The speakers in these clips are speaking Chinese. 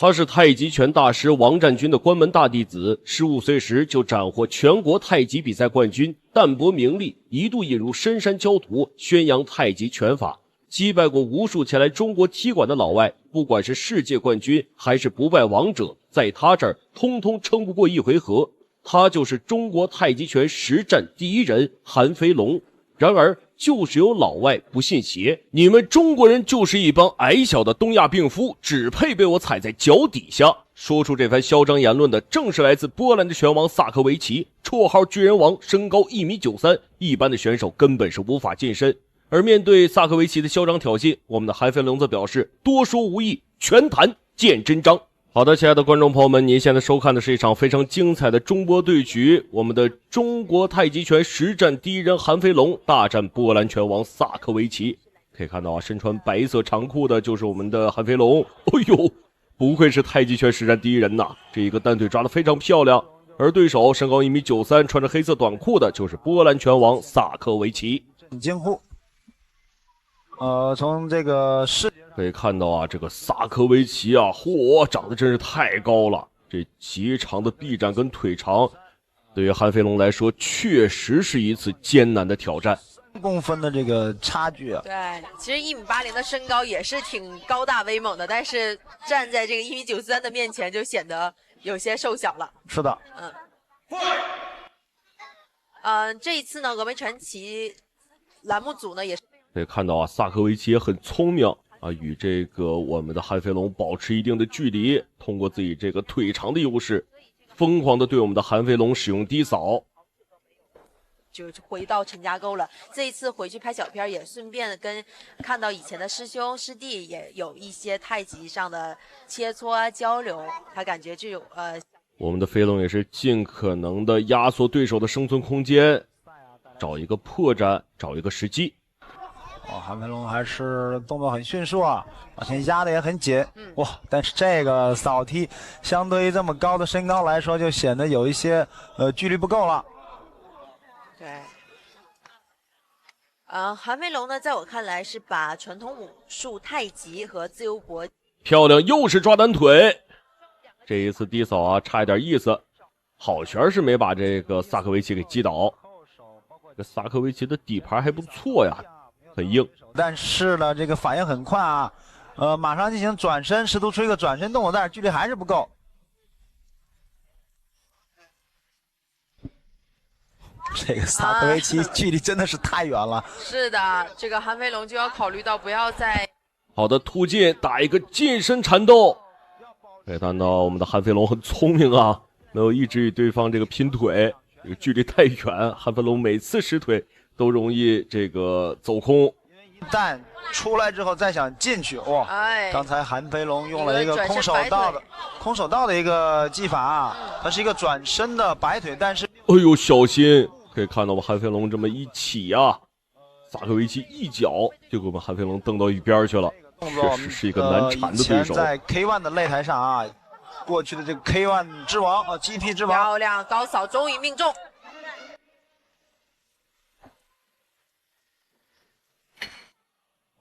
他是太極拳大師王占军的关门大弟子，15岁時就斬獲全國太極比賽冠軍，淡泊名利，一度引入深山焦土，宣揚太極拳法，擊敗過無數前來中國踢館的老外，不管是世界冠軍還是不敗王者，在他這兒通通撐不過一回合。他就是中國太極拳實戰第一人韓飛龍。然而就是有老外不信邪，你們中國人就是一幫矮小的東亞病夫，只配被我踩在脚底下。說出這番嚣张言論的正是來自波蘭的拳王薩科維奇，綽號巨人王，身高1.93米，一般的選手根本是無法近身。而面對薩科維奇的嚣張挑釁，我们的韓飞龍則表示多說無益，拳壇見真章。好的，親愛的觀眾朋友們，您現在收看的是一場非常精彩的中波對局，我們的中國太極拳實戰第一人韓飛龍大戰波蘭拳王薩科維奇。可以看到啊，身穿白色長褲的就是我們的韓飛龍。哎呦，不愧是太極拳實戰第一人吶，這一個单腿抓得非常漂亮。而对手身高1.93米，穿着黑色短褲的就是波蘭拳王薩科維奇。京沪，從這個可以看到啊，這個薩科維奇啊，嚯，長得真是太高了，這極長的臂展跟腿長，對於韓飛龍來說，確實是一次艱難的挑戰。公分的這個差距啊，對，其實1.80米的身高也是挺高大威猛的，但是站在這個1.93米的面前，就顯得有些瘦小了。是的，這一次呢，峨眉傳奇欄目組呢也是可以看到啊，薩科維奇也很聰明啊，與這個我們的韓飛龍保持一定的距離，通過自己這個腿長的優勢，瘋狂的對我們的韓飛龍使用低掃。就回到陳家溝了，這一次回去拍小片也順便跟看到以前的師兄師弟也有一些太極上的切磋交流，他感覺這種我們的飛龍也是盡可能的壓縮對手的生存空間，找一個破綻，找一個時機。韓飛龍還是動作很迅速啊，往前壓的也很緊。哇，但是這個掃踢相對於這麼高的身高來說，就顯得有一些距離不夠了。對，韓飛龍呢，在我看來是把傳統武術太極和自由搏漂亮，又是抓單腿，這一次低掃啊，差一點意思，好拳是沒把這個薩科維奇給擊倒。這個薩科維奇的底盤還不錯呀，很硬，但是呢，這個反應很快啊，馬上進行轉身，試圖出一個轉身動作，但是距離還是不夠。這個薩科維奇距離真的是太遠了。是的，這個韓飛龍就要考慮到不要再好的突進，打一個近身纏鬥。可以看到我們的韓飛龍很聰明啊，沒有一直與對方這個拼腿，這個距離太遠，韓飛龍每次使腿都容易這個走空。一旦出來之後再想進去，哇！剛才韓飛龍用了一個空手道的一個技法啊，它是一個轉身的擺腿，但是哎呦，小心！可以看到我們韓飛龍這麼一起啊，薩科維奇一腳就給我們韓飛龍蹬到一邊去了，確實是一個難纏的對手。在 K1 的擂台上啊，過去的這個 K1 之王啊 ，GP 之王，漂亮高掃終於命中。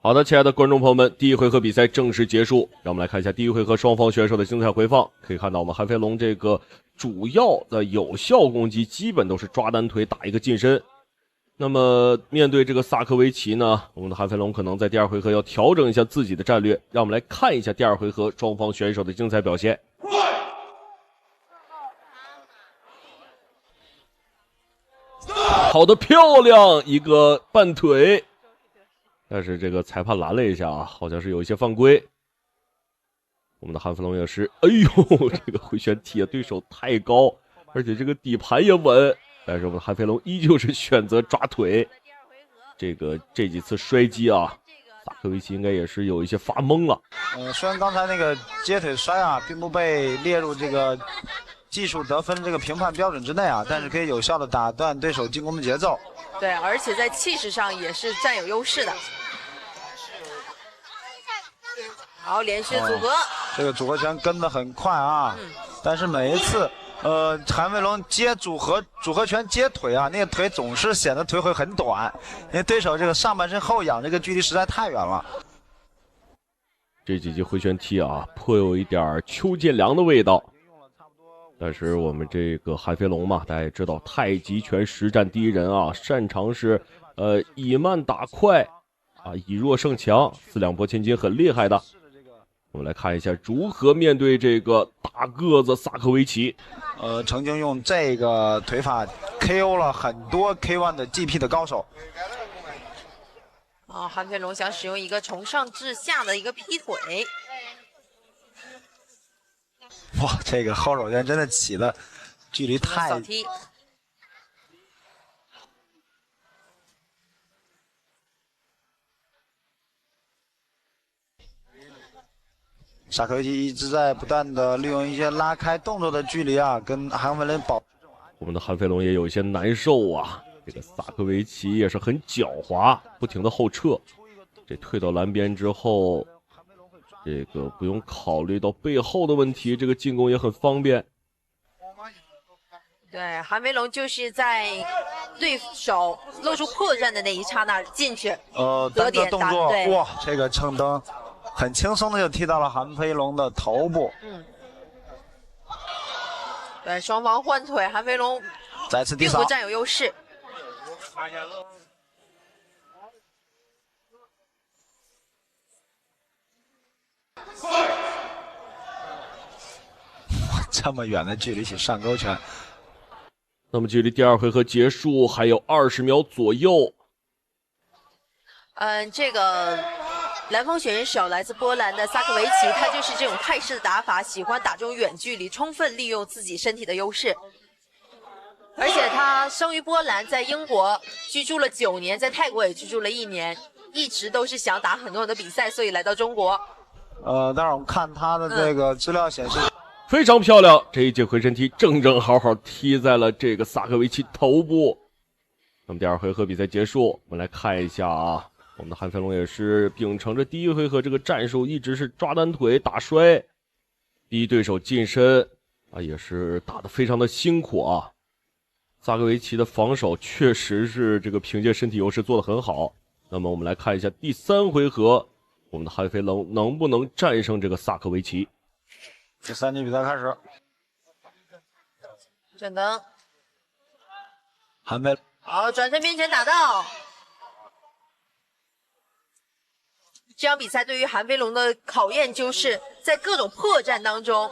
好的，親愛的觀眾朋友們，第一回合比賽正式結束，讓我們來看一下第一回合雙方選手的精彩回放。可以看到我們韓飛龍這個主要的有效攻擊基本都是抓單腿打一個近身。那麼面對這個薩科維奇呢，我們的韓飛龍可能在第二回合要調整一下自己的戰略。讓我們來看一下第二回合雙方選手的精彩表現。好的，漂亮，一個半腿。但是这個裁判攔了一下啊，好像是有一些犯規。我們的韓飛龍也是，哎呦，這個回旋踢的對手太高，而且這個底盤也穩。但是我們的韓飛龍依舊是選擇抓腿。這幾次摔擊啊，薩科維奇應該也是有一些發懵了。雖然剛才那個接腿摔啊，並不被列入這個技術得分這個評判標準之內啊，但是可以有效的打斷對手進攻的節奏。對，而且在氣勢上也是佔有優勢的。好，連續組合，這個組合拳跟得很快啊，但是每一次，韓飛龍接組合拳接腿啊，那個腿總是顯得腿會很短，因為對手這個上半身後仰這個距離實在太遠了。這幾記回旋踢啊，颇有一點邱建良的味道。但是我们这个韩飞龙嘛，大家也知道，太极拳实战第一人啊，擅長是以慢打快啊，以弱勝強，四兩撥千斤，很厲害的。我們來看一下如何面對這個大個子薩科維奇。曾經用這個腿法 KO 了很多 K1 的 GP 的高手。韓飛龍想使用一個從上至下的一個劈腿。哇，這個後手拳真的起的距離太。掃踢。薩科維奇一直在不斷的利用一些拉開動作的距離啊，跟韓飛龍保。我們的韓飛龍也有一些難受啊。這個薩科維奇也是很狡猾，不停的後撤，這退到欄邊之後，這個不用考慮到背後的問題，這個進攻也很方便。對，韓飛龍就是在對手露出破綻的那一剎那進去，得點動作，哇，這個蹭蹬很輕鬆的就踢到了韓飛龍的頭部。對，雙方換腿，韓飛龍再次並不佔有優勢。這麼遠的距離起上勾拳，那麼距離第二回合結束還有20秒左右。這個藍鋒選手來自波蘭的薩科維奇，他就是這種泰式的打法，喜歡打這種遠距離，充分利用自己身體的優勢。而且他生於波蘭，在英國居住了9年，在泰國也居住了1年，一直都是想打很多的比賽，所以來到中國。但是我們看他的這個資料顯示，非常漂亮，這一記回身踢正好好踢在了這個薩科維奇頭部。那麼第二回合比賽結束，我們來看一下啊，我們的韓飛龍也是秉承着第一回合這個戰術，一直是抓單腿打摔，逼對手近身啊，也是打得非常的辛苦啊。薩科維奇的防守確實是這個憑借身體優勢做得很好。那麼我們來看一下第3回合，我們的韓飛龍能不能戰勝這個薩科維奇？第3局比賽開始，轉蹬，韓飛，好，轉身邊拳打到。這場比賽對於韓飛龍的考驗就是在各種破綻當中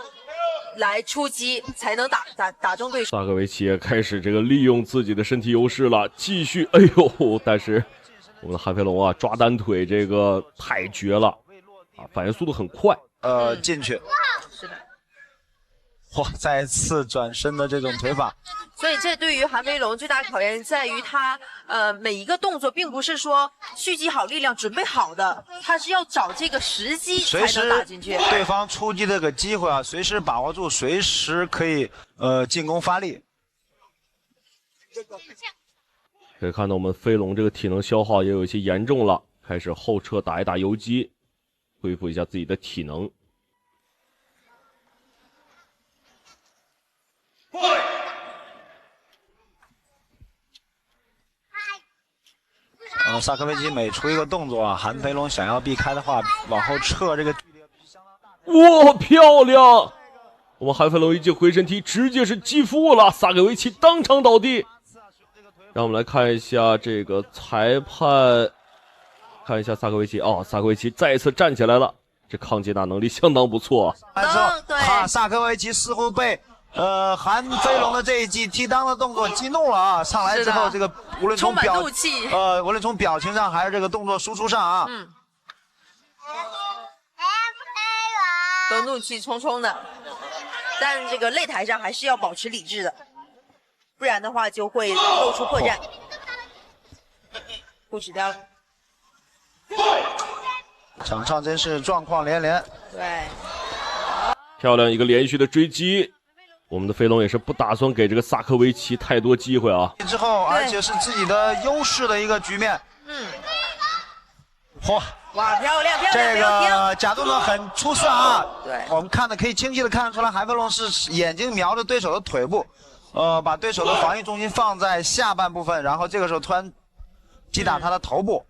來出擊，才能打中對手。薩科維奇也開始這個利用自己的身體優勢了，繼續，哎呦！但是我們的韓飛龍啊，抓單腿這個太絕了啊，反應速度很快。進去。是的。哇，再次轉身的這種腿法。所以這對於韓飛龍最大的考驗在於他，每一個動作並不是說蓄積好力量準備好的，他是要找這個時機才能打進去。對方出擊這個機會啊，隨時把握住，隨時可以進攻發力。可以看到我們飛龍這個體能消耗也有一些嚴重了，開始後撤打一打游擊，恢復一下自己的體能。薩科維奇每出一個動作啊，韓飛龍想要避開的話，往後撤這個距離相當大。哇，漂亮！我們韓飛龍一記回身踢直接是擊腹了，薩科維奇當場倒地。讓我們來看一下這個裁判，看一下薩科維奇哦，薩科維奇再一次站起來了，這抗擊打能力相當不錯。對，薩科維奇似乎被韓飛龍的這一記踢襠的動作激怒了啊！上來之後，這個無論從無論從表情上還是這個動作輸出上啊，都怒氣沖沖的。但這個擂台上還是要保持理智的，不然的話就會露出破綻。不止掉了。場上真是狀況連連。對，漂亮一個連續的追擊。我們的飛龍也是不打算給這個薩科維奇太多機會啊。之後，而且是自己的優勢的一個局面。哇，漂亮！這個假動作很出色啊。對，我們看的可以清晰的看得出來，韓飛龍是眼睛瞄着對手的腿部，把對手的防禦重心放在下半部分，然後這個時候突然擊打他的頭部。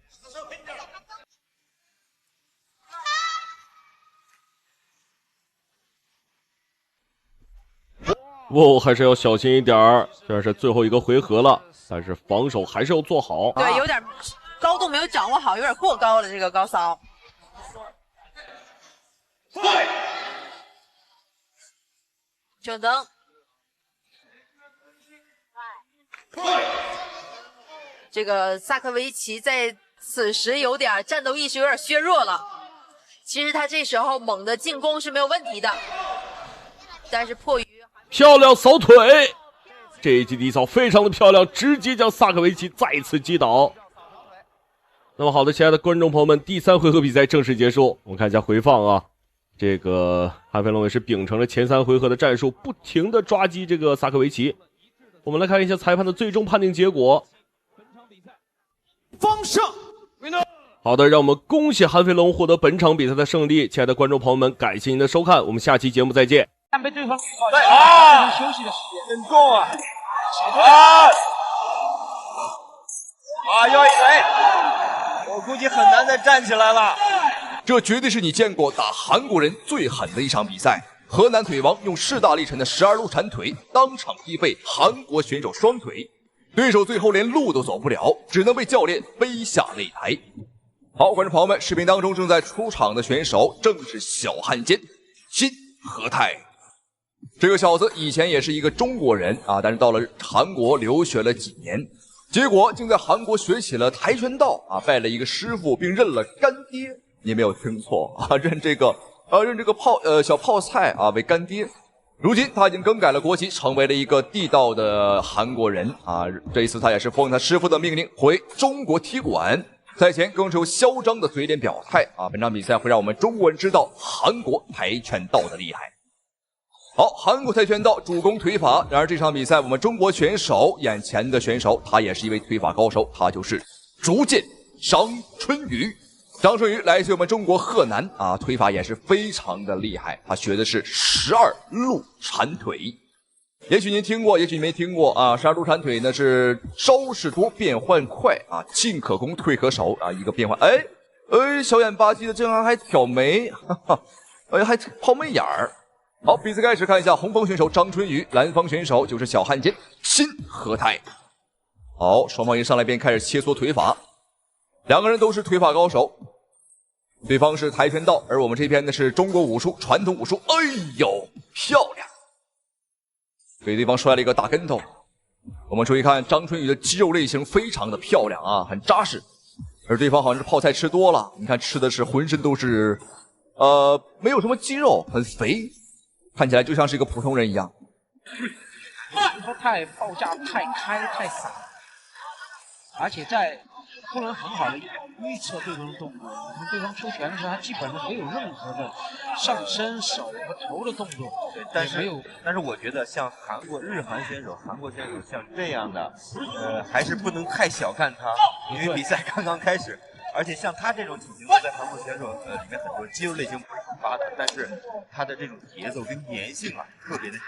還是要小心一点兒。虽然是最後一个回合了，但是防守還是要做好。对，有點高度沒有掌握好，有點過高了這個高騷。正登。這個薩科維奇在此時有點戰鬥意識有點削弱了。其實他這時候猛的進攻是沒有問題的，但是迫於漂亮掃腿，這一記低掃非常的漂亮，直接將薩科維奇再次擊倒。那麼好的，親愛的觀眾朋友們，第3回合比賽正式結束。我們看一下回放啊，這個韓飛龍也是秉承了前3回合的戰術，不停的抓擊這個薩科維奇。我們來看一下裁判的最終判定結果。方勝。好的，讓我們恭喜韓飛龍獲得本場比賽的勝利。親愛的觀眾朋友們，感謝您的收看，我們下期節目再見。被對方休息的時間很重啊！又一腿，我估計很難再站起來了。這絕對是你見過打韓國人最狠的一場比賽。河南腿王用勢大力沉的12路鏟腿，當場踢飛韓國選手雙腿，對手最後連路都走不了，只能被教練背下擂台。好，觀眾朋友們，視頻當中正在出場的選手正是小漢奸辛和泰。這個小子以前也是一個中國人啊，但是到了韓國留學了幾年，結果竟在韓國學起了跆拳道啊，拜了一個師傅，並認了乾爹。你沒有聽錯啊，認這個小泡菜啊為乾爹。如今他已經更改了國籍，成為了一個地道的韓國人啊。這一次他也是奉他師傅的命令回中國踢館。賽前更是有囂張的嘴臉表態啊，本場比賽會讓我們中國人知道韓國跆拳道的厲害。好，韓國跆拳道主攻腿法，然而這場比賽我們中國選手眼前的選手，他也是一位腿法高手，他就是竹劍張春雨。張春雨來自於我們中國河南啊，腿法也是非常的厲害，他學的是12路鏟腿。也許您聽過，也許你沒聽過啊。12路鏟腿呢是招式多，變換快啊，進可攻，退可守啊，一個變換。哎，小眼吧唧的，這樣還挑眉，哈哈，還拋眉眼兒。好，比賽開始，看一下紅方選手張春雨，藍方選手就是小漢奸辛和泰。好，雙方一上來便開始切磋腿法，兩個人都是腿法高手。對方是跆拳道，而我們這邊呢是中國武術，傳統武術。哎呦，漂亮！給對方摔了一個大跟頭。我們注意看張春雨的肌肉類型非常的漂亮啊，很扎實。而對方好像是泡菜吃多了，你看吃的是渾身都是，沒有什麼肌肉，很肥，看起來就像是一個普通人一樣。太報價太開太散，而且在不能很好的預測對方的動作。你看對方出拳的時候，他基本上沒有任何的上身、手和頭的動作。對，但是我覺得像日韓選手、韓國選手像這樣的，還是不能太小看他，因為比賽剛剛開始。而且像他這種體型，在韓國選手裡面很多肌肉類型不是很發達，但是他的這種節奏跟粘性啊特別的強。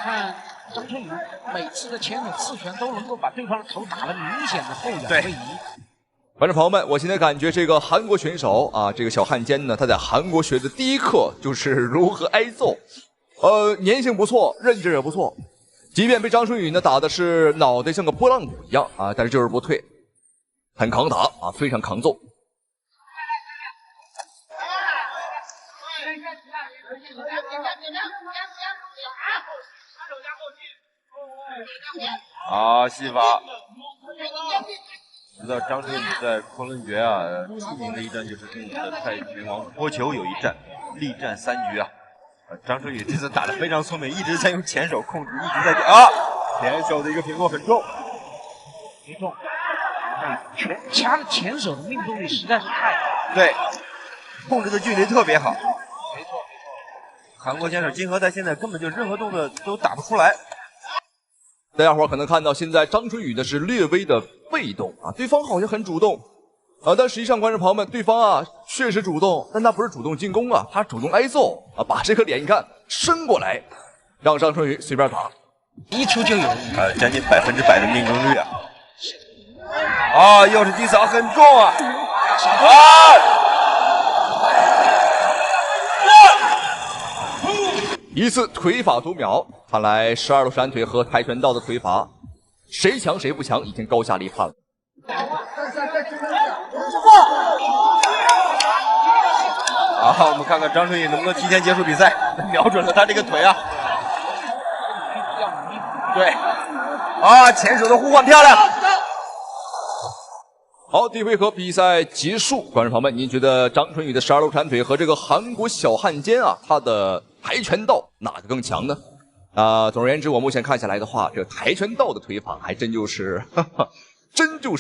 看張春雨每次的前手刺拳都能夠把對方的頭打得明顯的後仰位移。觀眾朋友們，我現在感覺這個韓國選手啊，這個小漢奸呢，他在韓國學的第一課就是如何挨揍，粘性不錯，韌勁也不錯。即便被張春雨呢打的是腦袋像個撥浪鼓一樣啊，但是就是不退，很抗打啊，非常抗揍。好，戲法。知道張春雨在昆崙決啊，出名的一戰就是跟我們的泰拳王郭球有一戰，力戰3局啊。張春雨這次打得非常聰明，一直在用前手控制，一直在前手的一個平握很重，沒重。他的前手的命中率實在是太好，對，控制的距離特別好。沒錯。韓國選手金和泰現在根本就任何動作都打不出來。大家伙可能看到，現在張春雨的是略微的被動啊，對方好像很主動啊，但實際上觀眾朋友們，對方啊確實主動，但他不是主動進攻啊，他主動挨揍啊，把這個臉你看伸過來，讓張春雨隨便打，一出就有，將近100%的命中率啊！啊，又是低掃很重啊！一次腿法读秒，看来12路闪腿和跆拳道的腿法，誰強誰不強已經高下立判了。好，我們看看張春雨能不能提前結束比賽，瞄準了他這個腿啊。對，前手的互換漂亮。好，第一回合比賽結束，觀眾朋友們，您覺得張春雨的12路閃腿和這個韓國小漢奸啊，他的跆拳道哪個更強呢？總而言之，我目前看下來的話，這跆拳道的腿法還真就是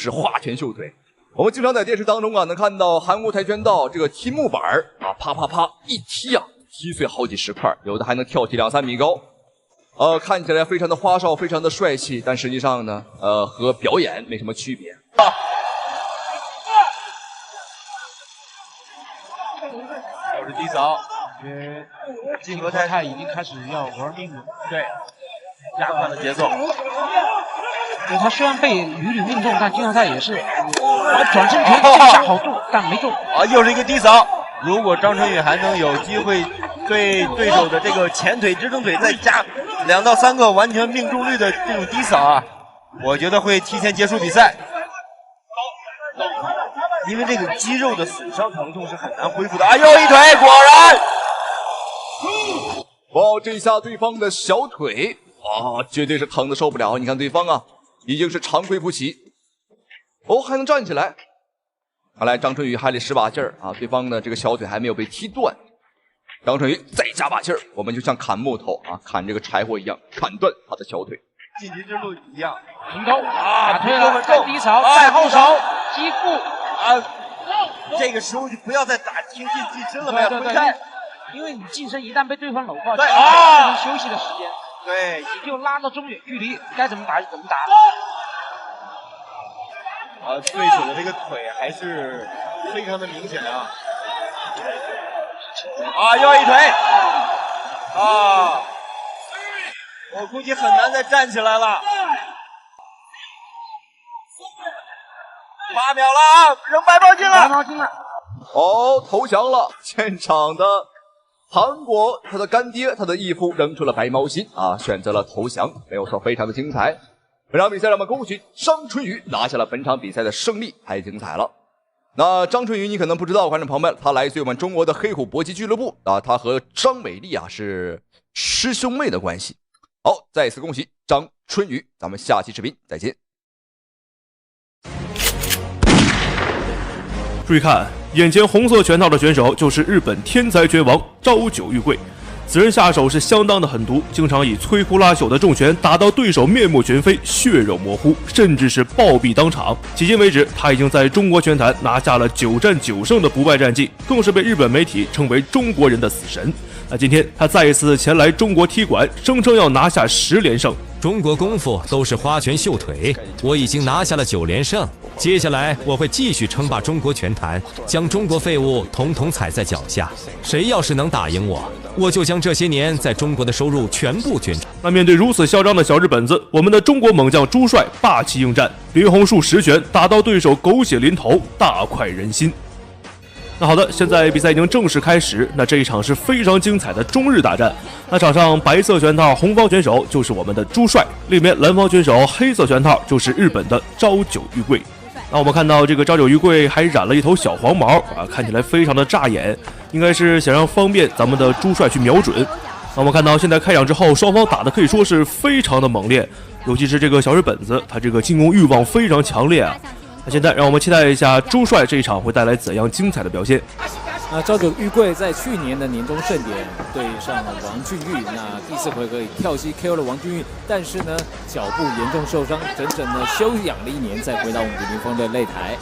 花拳繡腿。我們經常在電視當中啊，能看到韓國跆拳道這個踢木板啊，啪啪啪一踢啊，踢碎好幾十塊，有的還能跳起2-3米高。看起來非常的花哨，非常的帥氣，但實際上呢，和表演沒什麼區別。又是低掃，金和泰已經開始要玩命了，對，加快了節奏。對，他雖然被屢屢命中，但金和泰也是轉身拳這下好中，但沒中。又是一個低掃。如果張春雨還能有機會對對手的這個前腿支撐腿再加2到3個完全命中率的這種低掃啊，我覺得會提前結束比賽。因為這個肌肉的損傷疼痛是很難恢復的。又一腿，果然！哇，這一下對方的小腿絕對是疼的受不了。你看對方啊，已經是長跪不起，還能站起來。看來張春雨還得使把勁兒啊，對方的這個小腿還沒有被踢斷。張春雨再加把勁兒，我們就像砍木頭啊，砍這個柴火一樣，砍斷他的小腿。晉級之路一樣，平勾打退了，再低掃，再後手擊腹。這個時候就不要再打挺進近身了，沒有分開，因為你近身一旦被對方摟過，對變成休息的時間，對，你就拉到中遠距離，該怎麼打就怎麼打。對手的這個腿還是非常的明顯啊！又一腿！我估計很難再站起來了。8秒了，扔白毛巾了，白毛巾了。投降了！現場的韓國，他的乾爹，他的義父扔出了白毛巾啊，選擇了投降，沒有錯，非常的精彩。本場比賽讓我們恭喜張春雨拿下了本場比賽的勝利，太精彩了。那張春雨你可能不知道，觀眾朋友們，他來自於我們中國的黑虎搏擊俱樂部啊，他和張偉麗啊是師兄妹的關係。好，再次恭喜張春雨，咱們下期視頻再見。注意看，眼前紅色拳套的選手就是日本天才拳王朝九玉桂。此人下手是相當的狠毒，經常以摧枯拉朽的重拳打到对手面目全非、血肉模糊，甚至是暴毙當場。迄今為止，他已經在中國拳壇拿下了9戰9勝的不敗戰績，更是被日本媒體稱為中國人的死神。那今天他再一次前來中國踢館，聲稱要拿下10連勝。中國功夫都是花拳繡腿，我已經拿下了9連勝。接下來我會繼續稱霸中國拳壇，將中國廢物統統踩在腳下。誰要是能打贏我，我就將這些年在中國的收入全部捐出。那面對如此囂張的小日本子，我們的中國猛將朱帥霸氣應戰，林紅樹10拳打到對手狗血淋頭，大快人心。那好的，现在比賽已經正式開始。那這一場是非常精彩的中日大戰。那場上白色拳套紅方選手就是我們的朱帥，另一邊藍方選手黑色拳套就是日本的朝九玉桂。那我們看到這個朝九玉桂還染了一頭小黃毛啊，看起來非常的扎眼，應該是想讓方便咱們的朱帥去瞄準。那我們看到現在開場之後，雙方打的可以說是非常的猛烈，尤其是這個小日本子，他這個進攻慾望非常強烈啊。那現在讓我們期待一下朱帥這一場會帶來怎樣精彩的表現。朝九玉桂在去年的年終盛典對上了王俊玉，那第4回合以跳膝 KO 了王俊玉，但是呢腳部嚴重受傷，整整的休養了1年，再回到我們李明峰的擂台。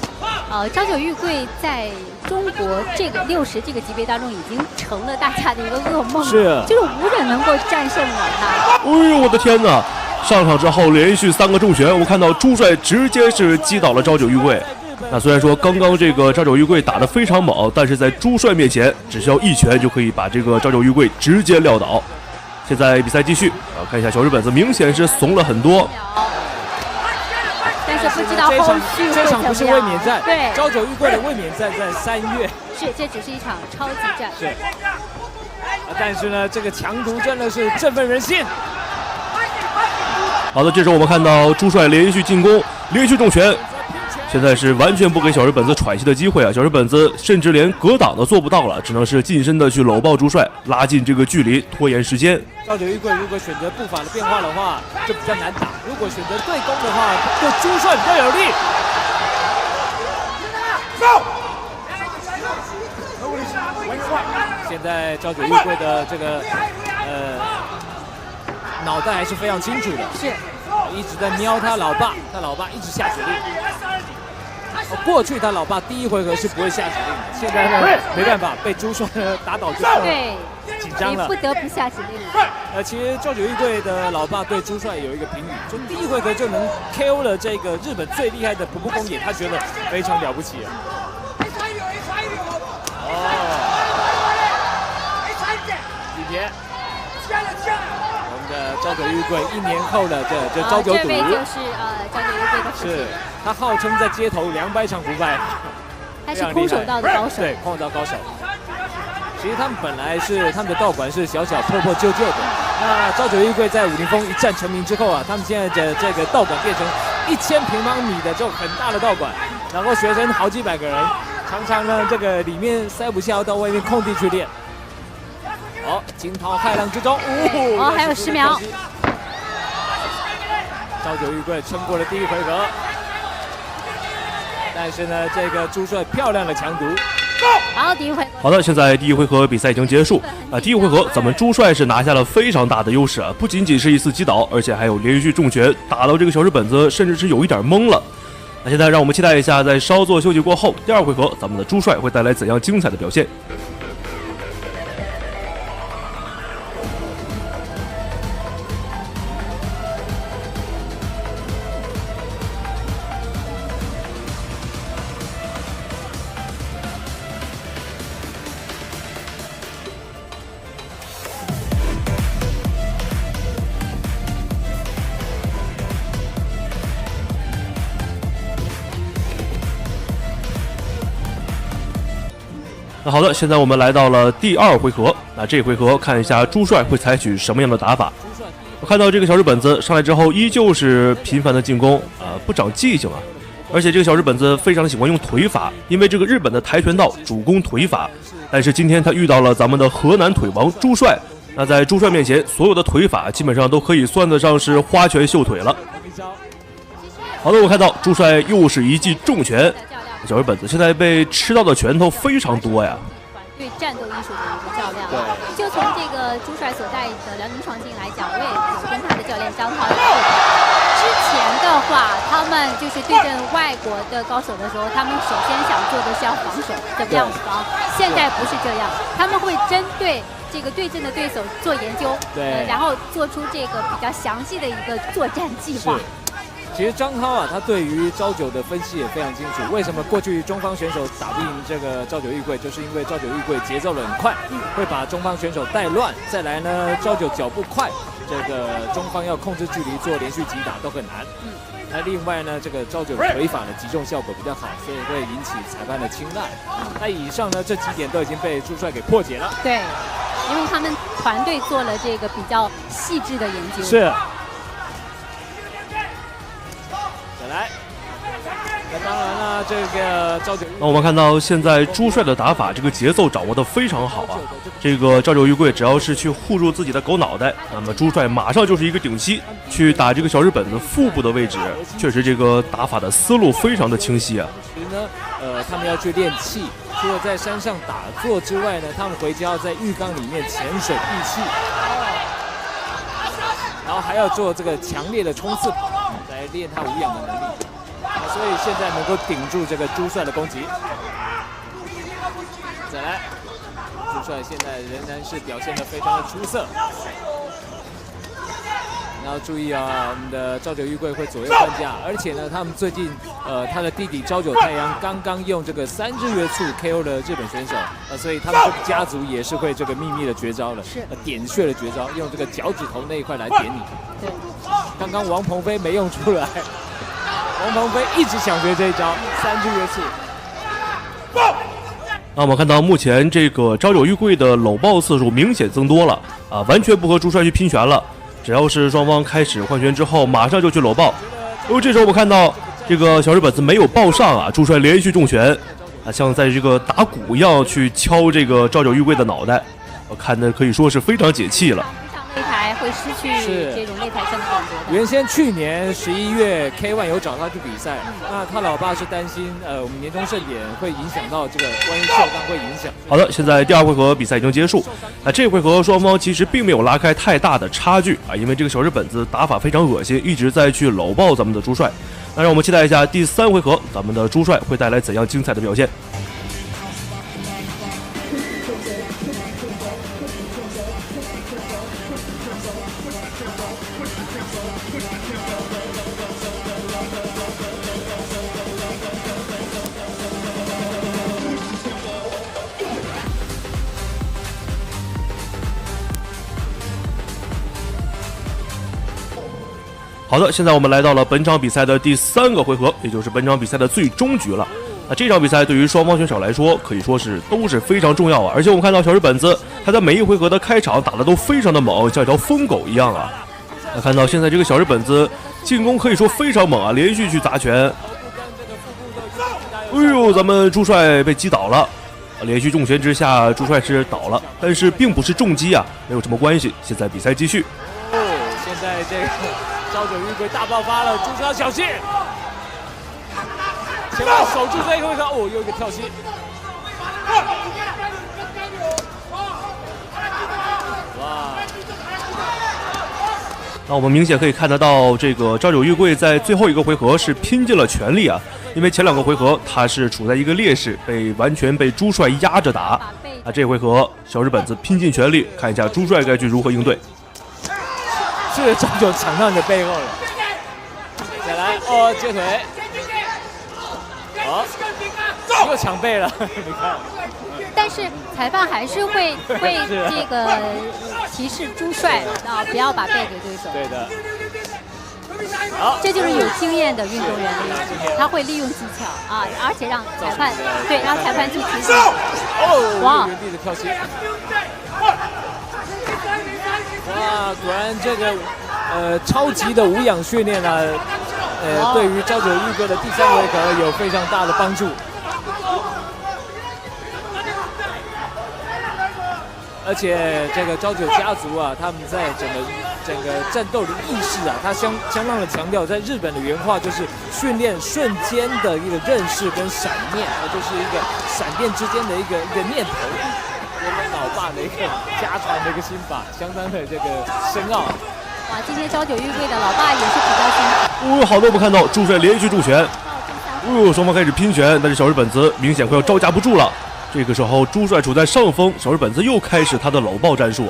朝九玉桂在中國這個60這個級別當中已經成了大家的一個噩夢，是啊，就是無人能夠戰勝了他。哎呦我的天哪！上場之後連續3個重拳，我看到朱帥直接是擊倒了朝九玉桂。那雖然說剛剛這個朝九玉桂打得非常猛，但是在朱帥面前只需要1拳就可以把這個朝九玉桂直接撂倒。現在比賽繼續啊，看一下小日本子明顯是慫了很多，但是不知道後續這場不是衛冕戰，對，朝九玉桂的衛冕戰在3月，是，這只是一場超級戰。是。但是呢，这個強度真的是振奮人心。好的，這時候我們看到朱帥連續進攻，連續重拳，現在是完全不給小日本子喘息的機會啊！小日本子甚至連格擋都做不到了，只能是近身的去摟抱朱帥，拉近這個距離，拖延時間。趙九玉貴如果選擇步伐的變化的話，就比較難打；如果選擇對攻的話，對朱帥比較有利。現在趙九玉貴的這個腦袋還是非常清楚的，是一直在瞄他老爸，他老爸一直下指令。過去他老爸第一回合是不會下指令的，現在呢沒辦法，被朱帥打倒之後，對，緊張了，不得不下指令了。其實趙九玉貴的老爸對朱帥有一個評語，就第一回合就能 KO 了這個日本最厲害的普部公野，他覺得非常了不起啊。幾天？我們的趙九玉貴1年後的這趙九賭，這位就是趙九玉貴的父親，是他號稱在街頭200場不敗，他是空手道的高手，對，空手道高手。其實他們本來是他們的道館是小小破破舊舊的，那趙九玉貴在武林風一戰成名之後啊，他們現在的這個道館變成1000平方米的這種很大的道館，然後學生好幾百個人，常常呢這個裡面塞不下，要到外面空地去練。好，驚濤駭浪之中，還有10秒。趙九玉貴撐過了第一回合，但是呢，這個朱帥漂亮的強毒。好，第一回合。好的，現在第一回合比賽已經結束啊。第一回合咱們朱帥是拿下了非常大的優勢啊，不僅僅是一次擊倒，而且還有連續重拳，打到這個小日本子甚至是有一點懵了。那現在讓我們期待一下，在稍作休息過後，第二回合咱們的朱帥會帶來怎樣精彩的表現。那好的，現在我們來到了第二回合。那這回合看一下朱帥會採取什麼樣的打法。我看到這個小日本子上來之後，依舊是頻繁的進攻，不長記性啊。而且這個小日本子非常的喜歡用腿法，因為這個日本的跆拳道主攻腿法。但是今天他遇到了咱們的河南腿王朱帥，那在朱帥面前，所有的腿法基本上都可以算得上是花拳繡腿了。好的，我看到朱帥又是一記重拳。小日本子現在被吃到的拳頭非常多呀。對戰鬥藝術的一個較量，就從這個朱帥所帶的遼寧創新來講，我也有跟他的教練張濤聊過。之前的話，他們就是對陣外國的高手的時候，他們首先想做的是要防守，怎麼樣防？現在不是這樣，他們會針對這個對陣的對手做研究，然後做出這個比較詳細的一個作戰計劃。其實張濤啊，他對於趙九的分析也非常清楚。為什麼過去中方選手打不贏這個趙九玉貴，就是因為趙九玉貴節奏很快，會把中方選手帶亂。再來呢，趙九腳步快，這個中方要控制距離做連續擊打都很難。那另外呢，這個趙九腿法的擊中效果比較好，所以會引起裁判的青睞。那以上呢，這幾點都已經被朱帥給破解了。對，因為他們團隊做了這個比較細緻的研究。是。來，那當然了，這個趙九。那我們看到現在朱帥的打法，這個節奏掌握得非常好啊。這個趙九玉貴只要是去護住自己的狗腦袋，那麼朱帥馬上就是一個頂膝，去打這個小日本子腹部的位置。確實，這個打法的思路非常的清晰啊。其實呢，他們要去練氣，除了在山上打坐之外呢，他們回家要在浴缸裡面潛水閉氣，然後還要做這個強烈的衝刺跑。來練他無氧的能力，所以現在能夠頂住這個朱帥的攻擊。再來，朱帥現在仍然是表現得非常的出色。然後注意啊，我們的趙九玉貴會左右換架，而且呢，他們最近他的弟弟朝九太陽剛剛用這個3日月簇 KO 了日本選手，所以他們這個家族也是會這個秘密的絕招了，點穴的絕招，用這個腳趾頭那一塊來點你。對。剛剛王鵬飛沒用出來，王鵬飛一直想學這一招3日月簇。那我们看到目前这个朝九玉桂的搂抱次数明显增多了啊，完全不和朱帅去拼拳了。只要是双方開始換拳之後，馬上就去摟抱。這時候我們看到這個小日本子沒有抱上啊，朱帥連續重拳啊，像在這個打鼓一樣去敲這個朝九玉桂的腦袋，我看的可以說是非常解氣了。擂台會失去這種擂台上的感覺。原先去年11月 K1 有找他去比賽，那他老爸是擔心我們年終盛典會影響到這個，萬一受傷會影響。好的，現在第二回合比賽已經結束，那這回合雙方其實並沒有拉開太大的差距啊，因為這個小日本子打法非常惡心，一直在去摟抱咱們的朱帥。那讓我們期待一下第三回合，咱們的朱帥會帶來怎樣精彩的表現。好的，現在我們來到了本場比賽的第3個回合，也就是本場比賽的最終局了。那這場比賽對於雙方選手來說，可以說是都是非常重要啊。而且我們看到小日本子，他在每一回合的開場打得都非常的猛，像一條瘋狗一樣啊。那看到現在這個小日本子進攻可以說非常猛啊，連續去砸拳。哎呦，咱們朱帥被擊倒了，連續重拳之下，朱帥是倒了，但是並不是重擊啊，沒有什麼關係。現在比賽繼續。現在這個朝九玉桂大爆發了，朱帥小心，前面守住這一回合，哦，又一個跳膝。哇！那我們明顯可以看得到，這個朝九玉桂在最後一個回合是拼盡了全力啊，因為前2個回合他是處在一個劣勢，完全被朱帥壓着打。啊，這回合小日本子拼盡全力，看一下朱帥該去如何應對。是朝九搶到你的背後了，再來哦，接腿，好，又搶背了，你看。但是裁判還是會這個提示朱帥啊，不要把背給對手。對的。好，這就是有經驗的運動員，他會利用技巧啊，而且讓裁判讓裁判去提醒。哦，哇！原地的跳膝。哇，果然這個超級的無氧訓練啊，對於朝九玉桂的第3回合有非常大的幫助。而且這個朝九家族啊，他們在整個戰鬥的意識啊，他相當的強調，在日本的原話就是訓練瞬間的一個認識跟閃念，就是一個閃電之間的一個念頭。老爸的一個家傳的一個心法，相當的這個深奧。哇，今天朝九玉桂的老爸也是比較辛苦。好的，我們看到朱帥連續重拳，雙方開始拼拳，但是小日本子明顯快要招架不住了。這個時候朱帥處在上風，小日本子又開始他的摟抱戰術。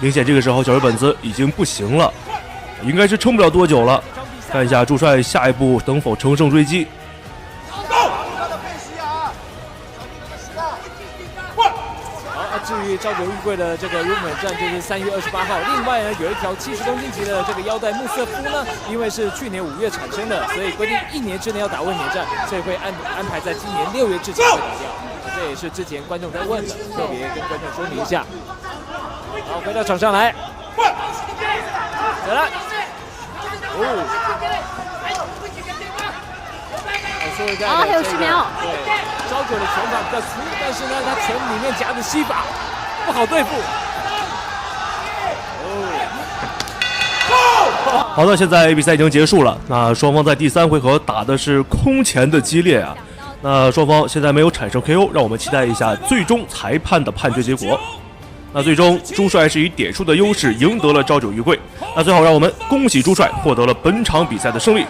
明顯這個時候小日本子已經不行了，應該是撐不了多久了。看一下朱帥下一步能否乘勝追擊。至於朝九玉桂的這個日本站就是3月28號。另外呢，有一條70公斤級的這個腰帶穆瑟夫呢，因為是去年5月產生的，所以規定1年之內要打衛冕戰，所以會安排在今年6月之前會打掉。這也是之前觀眾在問的，特別跟觀眾說明一下。好，回到場上來，再來，說一下還有10秒。對，朝九的拳法比較粗，但是呢，他拳裡面夾着膝法，不好對付。好的，現在比賽已經結束了。那雙方在第3回合打的是空前的激烈啊。那雙方現在沒有產生 KO，讓我們期待一下最終裁判的判決結果。那最終朱帥是以點數的優勢贏得了朝九玉桂。那最後讓我們恭喜朱帥獲得了本場比賽的勝利。